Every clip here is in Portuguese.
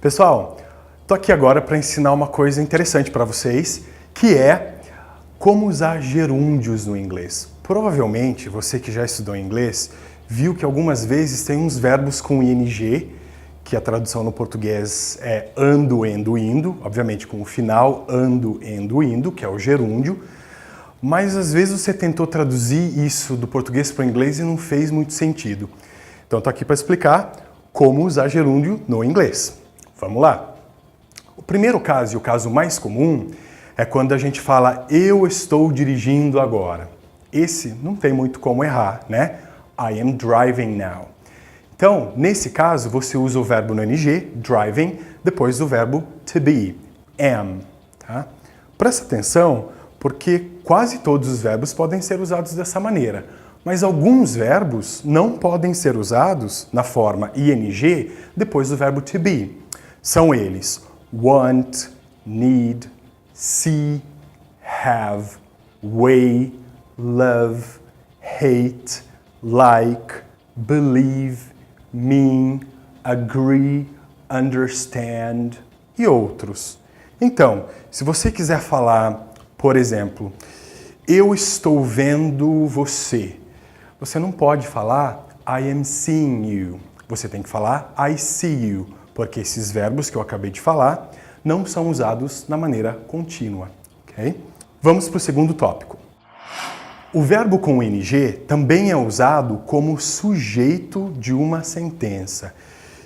Pessoal, tô aqui agora para ensinar uma coisa interessante para vocês, que é como usar gerúndios no inglês. Provavelmente, você que já estudou inglês, viu que algumas vezes tem uns verbos com ing, que a tradução no português é ando, endo, indo, obviamente com o final ando, endo, indo, que é o gerúndio, mas às vezes você tentou traduzir isso do português para o inglês e não fez muito sentido. Então estou aqui para explicar como usar gerúndio no inglês. Vamos lá! O primeiro caso, e o caso mais comum, é quando a gente fala eu estou dirigindo agora. Esse não tem muito como errar, né? I am driving now. Então, nesse caso, você usa o verbo no ing, driving, depois do verbo to be, am. Tá? Presta atenção, porque quase todos os verbos podem ser usados dessa maneira, mas alguns verbos não podem ser usados na forma ing depois do verbo to be. São eles want, need, see, have, weigh, love, hate, like, believe, mean, agree, understand e outros. Então, se você quiser falar, por exemplo, eu estou vendo você, você não pode falar I am seeing you. Você tem que falar I see you, porque esses verbos que eu acabei de falar não são usados na maneira contínua. Okay? Vamos para o segundo tópico. O verbo com ing também é usado como sujeito de uma sentença.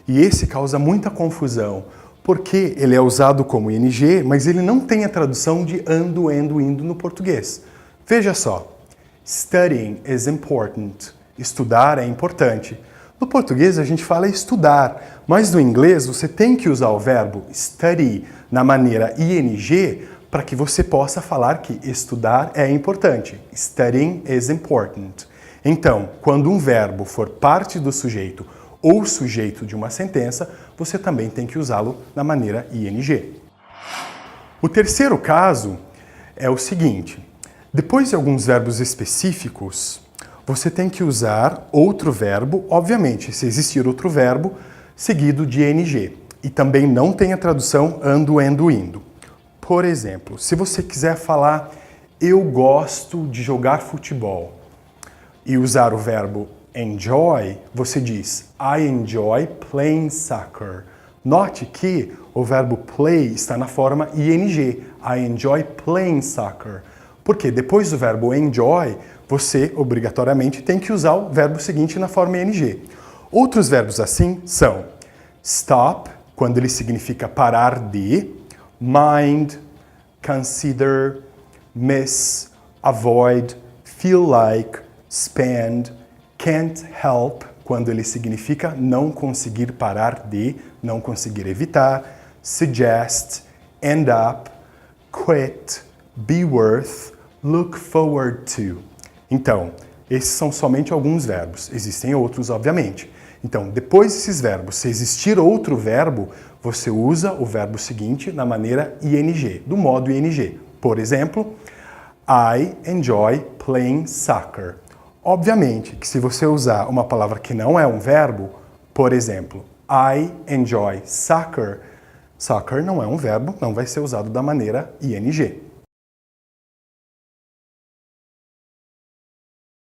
E esse causa muita confusão, porque ele é usado como ing, mas ele não tem a tradução de ando, endo, indo no português. Veja só. Studying is important. Estudar é importante. No português a gente fala estudar, mas no inglês você tem que usar o verbo study na maneira ing para que você possa falar que estudar é importante. Studying is important. Então, quando um verbo for parte do sujeito ou sujeito de uma sentença, você também tem que usá-lo na maneira ing. O terceiro caso é o seguinte. Depois de alguns verbos específicos, você tem que usar outro verbo, obviamente, se existir outro verbo, seguido de ing. E também não tem a tradução ando, endo, indo. Por exemplo, se você quiser falar eu gosto de jogar futebol e usar o verbo enjoy, você diz I enjoy playing soccer. Note que o verbo play está na forma ing. I enjoy playing soccer. Porque depois do verbo enjoy, você obrigatoriamente tem que usar o verbo seguinte na forma ing. Outros verbos assim são stop, quando ele significa parar de, mind, consider, miss, avoid, feel like, spend, can't help, quando ele significa não conseguir parar de, não conseguir evitar, suggest, end up, quit, be worth, look forward to. Então, esses são somente alguns verbos. Existem outros, obviamente. Então, depois desses verbos, se existir outro verbo, você usa o verbo seguinte na maneira ing, do modo ing. Por exemplo, I enjoy playing soccer. Obviamente que se você usar uma palavra que não é um verbo, por exemplo, I enjoy soccer, soccer não é um verbo, não vai ser usado da maneira ing.